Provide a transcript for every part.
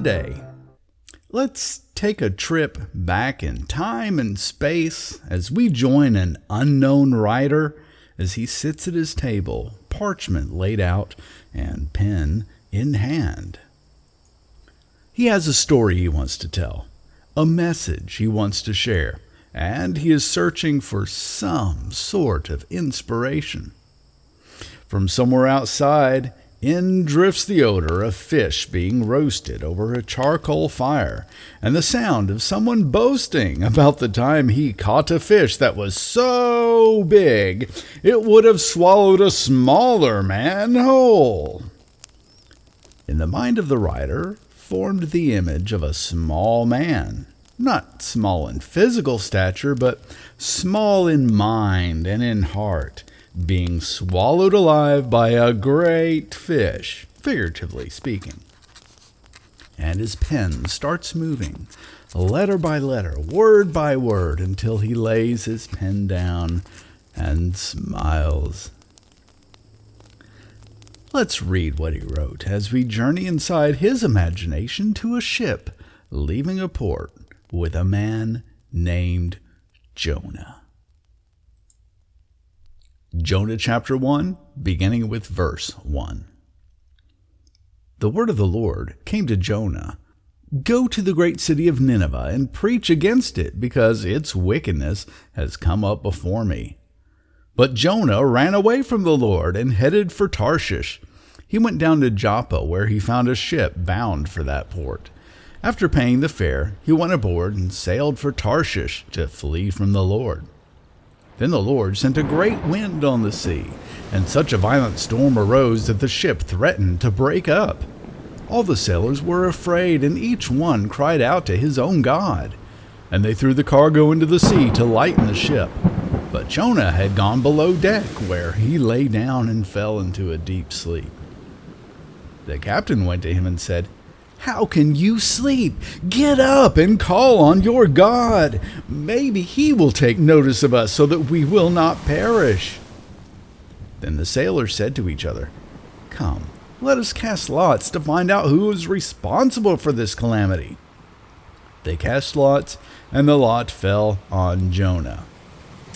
today. Let's take a trip back in time and space as we join an unknown writer as he sits at his table, parchment laid out and pen in hand. He has a story he wants to tell, a message he wants to share, and he is searching for some sort of inspiration. From somewhere outside, in drifts the odor of fish being roasted over a charcoal fire, and the sound of someone boasting about the time he caught a fish that was so big it would have swallowed a smaller man whole. In the mind of the writer formed the image of a small man, not small in physical stature, but small in mind and in heart, being swallowed alive by a great fish, figuratively speaking. And his pen starts moving, letter by letter, word by word, until he lays his pen down and smiles. Let's read what he wrote as we journey inside his imagination to a ship leaving a port with a man named Jonah. Jonah chapter 1, beginning with verse 1. The word of the Lord came to Jonah. Go to the great city of Nineveh and preach against it, because its wickedness has come up before me. But Jonah ran away from the Lord and headed for Tarshish. He went down to Joppa, where he found a ship bound for that port. After paying the fare, he went aboard and sailed for Tarshish to flee from the Lord. Then the Lord sent a great wind on the sea, and such a violent storm arose that the ship threatened to break up. All the sailors were afraid, and each one cried out to his own God. And they threw the cargo into the sea to lighten the ship. But Jonah had gone below deck, where he lay down and fell into a deep sleep. The captain went to him and said, How can you sleep? Get up and call on your God. Maybe he will take notice of us so that we will not perish. Then the sailors said to each other, Come, let us cast lots to find out who is responsible for this calamity. They cast lots, and the lot fell on Jonah.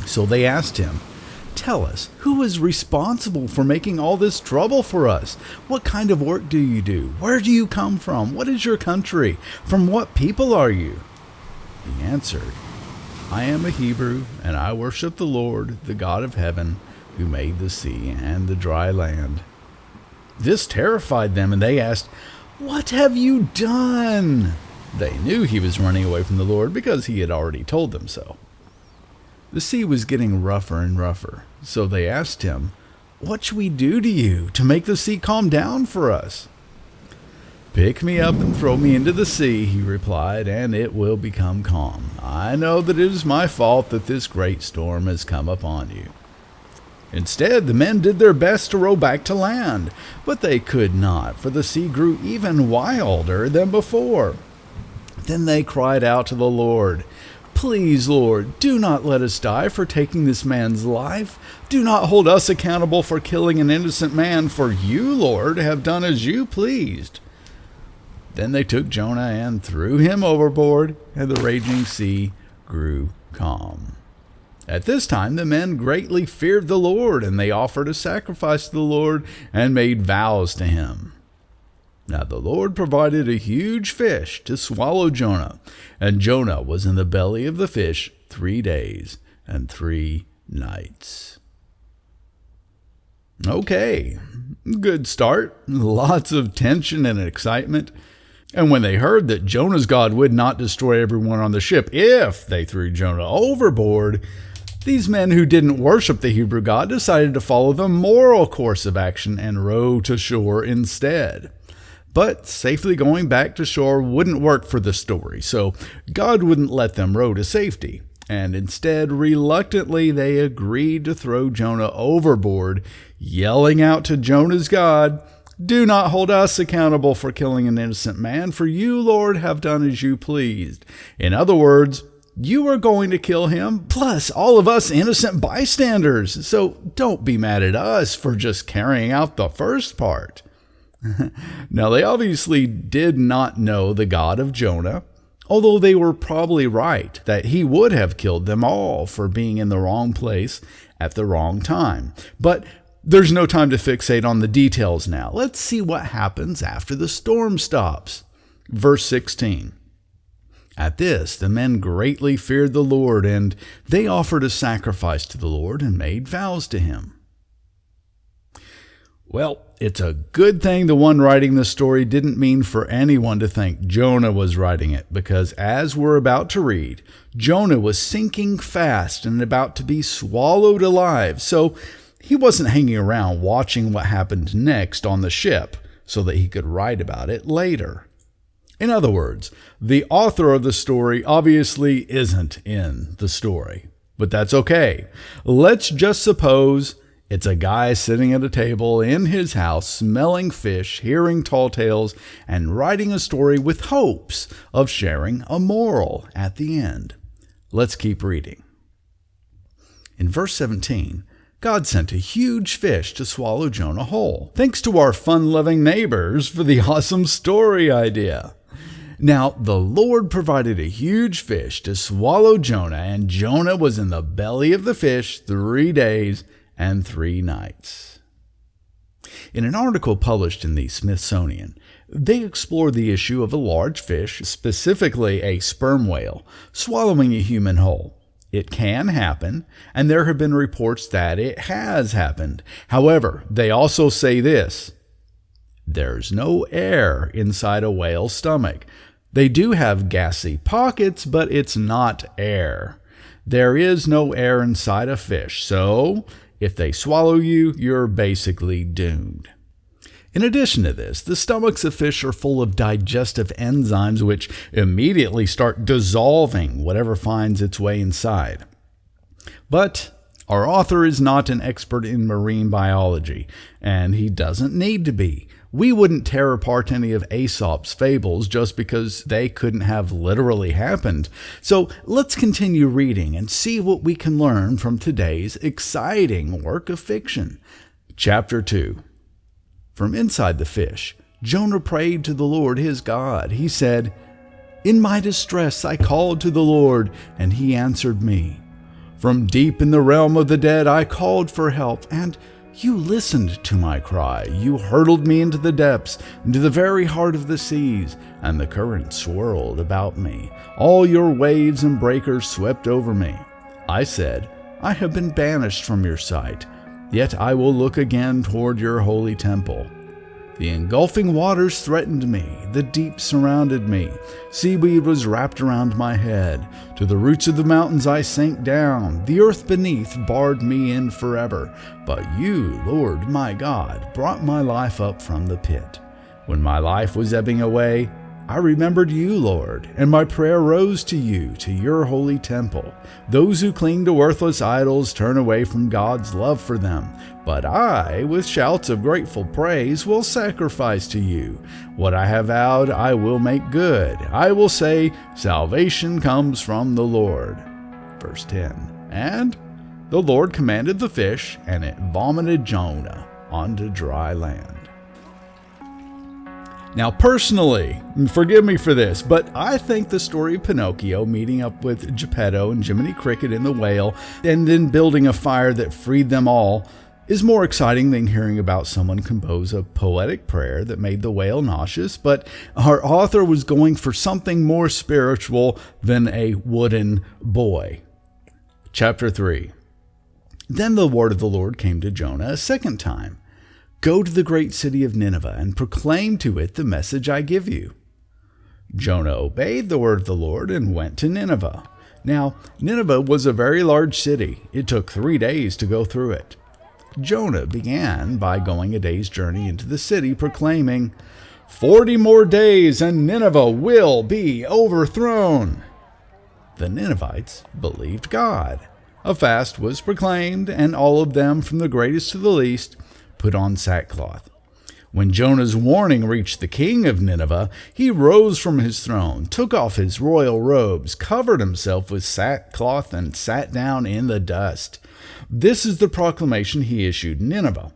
So they asked him, Tell us, who is responsible for making all this trouble for us? What kind of work do you do? Where do you come from? What is your country? From what people are you? He answered, I am a Hebrew, and I worship the Lord, the God of heaven, who made the sea and the dry land. This terrified them, and they asked, What have you done? They knew he was running away from the Lord because he had already told them so. The sea was getting rougher and rougher, so they asked him, What should we do to you to make the sea calm down for us? Pick me up and throw me into the sea, he replied, and it will become calm. I know that it is my fault that this great storm has come upon you. Instead, the men did their best to row back to land, but they could not, for the sea grew even wilder than before. Then they cried out to the Lord, Please, Lord, do not let us die for taking this man's life. Do not hold us accountable for killing an innocent man, for you, Lord, have done as you pleased. Then they took Jonah and threw him overboard, and the raging sea grew calm. At this time the men greatly feared the Lord, and they offered a sacrifice to the Lord and made vows to him. Now the Lord provided a huge fish to swallow Jonah, and Jonah was in the belly of the fish 3 days and 3 nights. Okay, good start. Lots of tension and excitement. And when they heard that Jonah's God would not destroy everyone on the ship if they threw Jonah overboard, these men who didn't worship the Hebrew God decided to follow the moral course of action and row to shore instead. But safely going back to shore wouldn't work for the story, so God wouldn't let them row to safety. And instead, reluctantly, they agreed to throw Jonah overboard, yelling out to Jonah's God, Do not hold us accountable for killing an innocent man, for you, Lord, have done as you pleased. In other words, you are going to kill him, plus all of us innocent bystanders. So don't be mad at us for just carrying out the first part. Now, they obviously did not know the God of Jonah, although they were probably right that he would have killed them all for being in the wrong place at the wrong time. But there's no time to fixate on the details now. Let's see what happens after the storm stops. Verse 16. At this, the men greatly feared the Lord, and they offered a sacrifice to the Lord and made vows to him. Well, it's a good thing the one writing the story didn't mean for anyone to think Jonah was writing it, because as we're about to read, Jonah was sinking fast and about to be swallowed alive, so he wasn't hanging around watching what happened next on the ship so that he could write about it later. In other words, the author of the story obviously isn't in the story, but that's okay. Let's just suppose it's a guy sitting at a table in his house, smelling fish, hearing tall tales, and writing a story with hopes of sharing a moral at the end. Let's keep reading. In verse 17, God sent a huge fish to swallow Jonah whole. Thanks to our fun-loving neighbors for the awesome story idea. Now, the Lord provided a huge fish to swallow Jonah, and Jonah was in the belly of the fish 3 days and 3 nights. In an article published in the Smithsonian, they explore the issue of a large fish, specifically a sperm whale, swallowing a human whole. It can happen, and there have been reports that it has happened. However, they also say this: there's no air inside a whale's stomach. They do have gassy pockets, but it's not air. There is no air inside a fish, so if they swallow you, you're basically doomed. In addition to this, the stomachs of fish are full of digestive enzymes which immediately start dissolving whatever finds its way inside. But our author is not an expert in marine biology, and he doesn't need to be. We wouldn't tear apart any of Aesop's fables just because they couldn't have literally happened. So let's continue reading and see what we can learn from today's exciting work of fiction. Chapter 2. From inside the fish, Jonah prayed to the Lord his God. He said, "In my distress I called to the Lord, and he answered me. From deep in the realm of the dead I called for help, and you listened to my cry. You hurled me into the depths, into the very heart of the seas, and the current swirled about me. All your waves and breakers swept over me. I said, I have been banished from your sight, yet I will look again toward your holy temple. The engulfing waters threatened me, the deep surrounded me, seaweed was wrapped around my head. To the roots of the mountains I sank down, the earth beneath barred me in forever. But you, Lord my God, brought my life up from the pit. When my life was ebbing away, I remembered you, Lord, and my prayer rose to you, to your holy temple. Those who cling to worthless idols turn away from God's love for them. But I, with shouts of grateful praise, will sacrifice to you. What I have vowed, I will make good. I will say, salvation comes from the Lord." Verse 10. And the Lord commanded the fish, and it vomited Jonah onto dry land. Now, personally, forgive me for this, but I think the story of Pinocchio meeting up with Geppetto and Jiminy Cricket in the whale and then building a fire that freed them all is more exciting than hearing about someone compose a poetic prayer that made the whale nauseous, but our author was going for something more spiritual than a wooden boy. Chapter 3. Then the word of the Lord came to Jonah a second time. "Go to the great city of Nineveh and proclaim to it the message I give you." Jonah obeyed the word of the Lord and went to Nineveh. Now, Nineveh was a very large city. It took 3 days to go through it. Jonah began by going a day's journey into the city, proclaiming, 40 more days and Nineveh will be overthrown." The Ninevites believed God. A fast was proclaimed, and all of them, from the greatest to the least, put on sackcloth. When Jonah's warning reached the king of Nineveh, he rose from his throne, took off his royal robes, covered himself with sackcloth, and sat down in the dust. This is the proclamation he issued in Nineveh.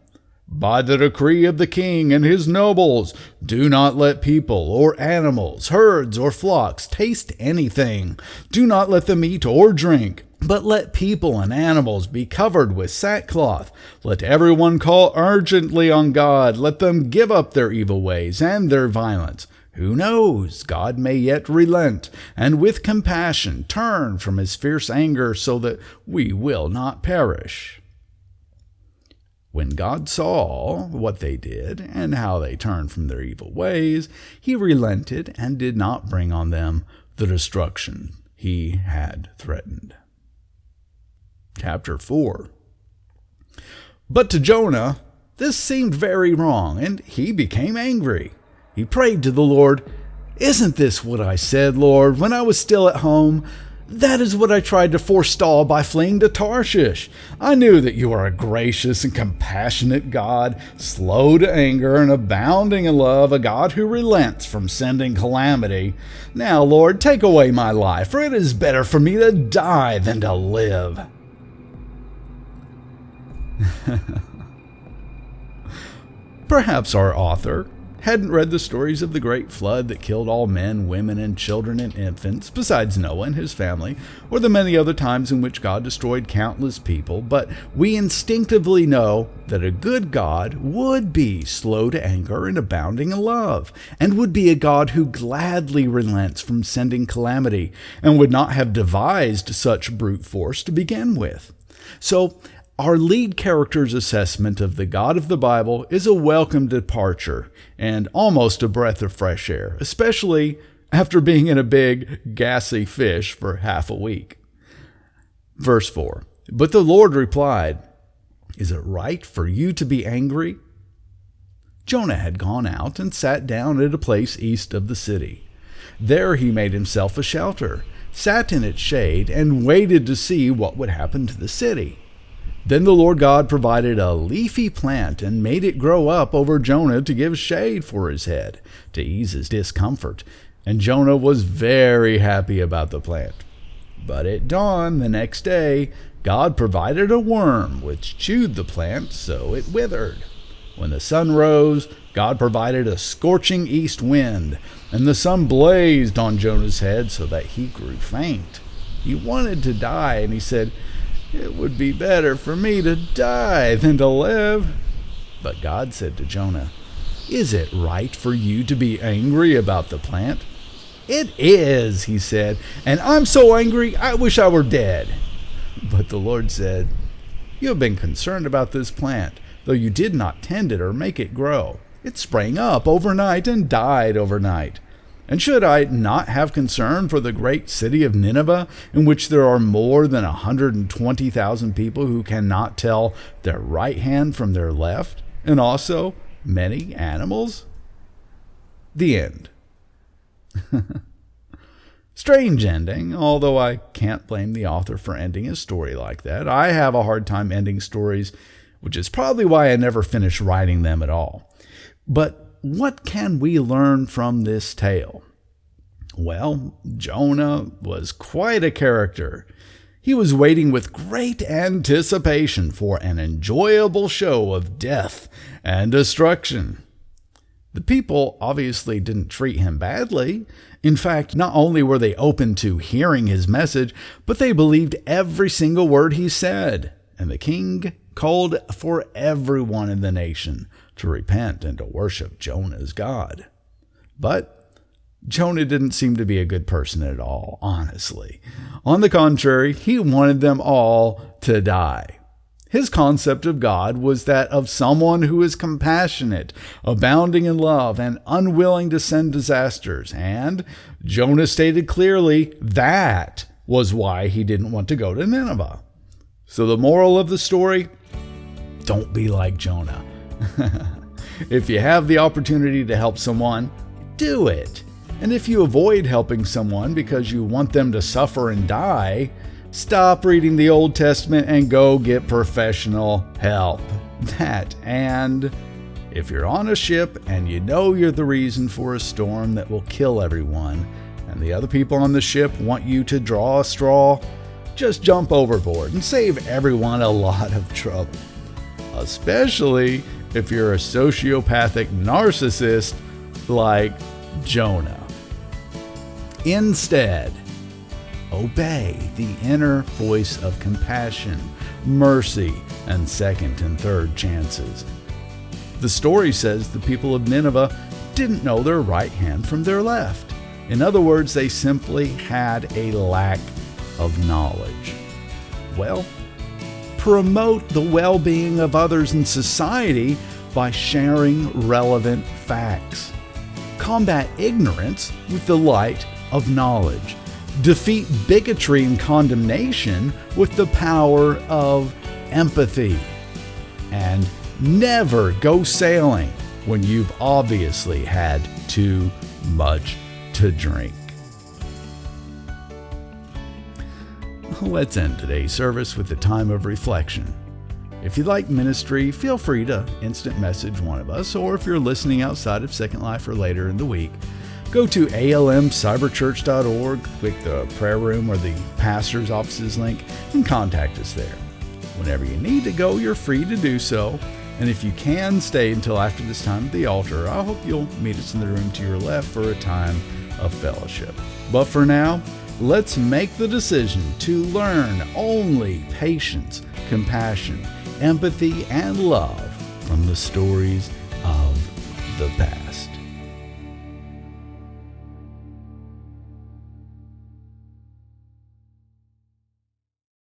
By the decree of the king and his nobles, do not let people or animals, herds or flocks taste anything. Do not let them eat or drink. But let people and animals be covered with sackcloth. Let everyone call urgently on God. Let them give up their evil ways and their violence. Who knows? God may yet relent, and with compassion turn from his fierce anger so that we will not perish. When God saw what they did and how they turned from their evil ways, he relented and did not bring on them the destruction he had threatened. Chapter 4. But to Jonah, this seemed very wrong, and he became angry. He prayed to the Lord, "Isn't this what I said, Lord, when I was still at home? That is what I tried to forestall by fleeing to Tarshish. I knew that you are a gracious and compassionate God, slow to anger and abounding in love, a God who relents from sending calamity. Now, Lord, take away my life, for it is better for me to die than to live." Perhaps our author hadn't read the stories of the great flood that killed all men, women, and children and infants, besides Noah and his family, or the many other times in which God destroyed countless people, but we instinctively know that a good God would be slow to anger and abounding in love, and would be a God who gladly relents from sending calamity, and would not have devised such brute force to begin with. So, our lead character's assessment of the God of the Bible is a welcome departure and almost a breath of fresh air, especially after being in a big, gassy fish for half a week. Verse 4, "But the Lord replied, 'Is it right for you to be angry?' Jonah had gone out and sat down at a place east of the city. There he made himself a shelter, sat in its shade, and waited to see what would happen to the city. Then the Lord God provided a leafy plant and made it grow up over Jonah to give shade for his head, to ease his discomfort. And Jonah was very happy about the plant. But at dawn the next day, God provided a worm which chewed the plant so it withered. When the sun rose, God provided a scorching east wind, and the sun blazed on Jonah's head so that he grew faint. He wanted to die, and he said, 'It would be better for me to die than to live.' But God said to Jonah, 'Is it right for you to be angry about the plant?' 'It is,' he said, 'and I'm so angry I wish I were dead.' But the Lord said, 'You have been concerned about this plant, though you did not tend it or make it grow. It sprang up overnight and died overnight. And should I not have concern for the great city of Nineveh, in which there are more than 120,000 people who cannot tell their right hand from their left, and also many animals?'" The end. Strange ending, although I can't blame the author for ending his story like that. I have a hard time ending stories, which is probably why I never finish writing them at all. But what can we learn from this tale? Well, Jonah was quite a character. He was waiting with great anticipation for an enjoyable show of death and destruction. The people obviously didn't treat him badly. In fact, not only were they open to hearing his message, but they believed every single word he said. And the king called for everyone in the nation to repent and to worship Jonah as God. But Jonah didn't seem to be a good person at all, honestly. On the contrary, he wanted them all to die. His concept of God was that of someone who is compassionate, abounding in love, and unwilling to send disasters. And Jonah stated clearly that was why he didn't want to go to Nineveh. So the moral of the story, don't be like Jonah. If you have the opportunity to help someone, do it. And if you avoid helping someone because you want them to suffer and die, stop reading the Old Testament and go get professional help. That, and if you're on a ship and you know you're the reason for a storm that will kill everyone, and the other people on the ship want you to draw a straw, just jump overboard and save everyone a lot of trouble. Especially if you're a sociopathic narcissist like Jonah. Instead, obey the inner voice of compassion, mercy, and second and third chances. The story says the people of Nineveh didn't know their right hand from their left. In other words, they simply had a lack of knowledge. Well, promote the well-being of others in society by sharing relevant facts. Combat ignorance with the light of knowledge. Defeat bigotry and condemnation with the power of empathy. And never go sailing when you've obviously had too much to drink. Let's end today's service with a time of reflection. If you like ministry, feel free to instant message one of us, or if you're listening outside of Second Life or later in the week, go to almcyberchurch.org, click the prayer room or the pastor's offices link, and contact us there. Whenever you need to go, you're free to do so. And if you can stay until after this time at the altar, I hope you'll meet us in the room to your left for a time of fellowship. But for now, let's make the decision to learn only patience, compassion, empathy, and love from the stories of the past.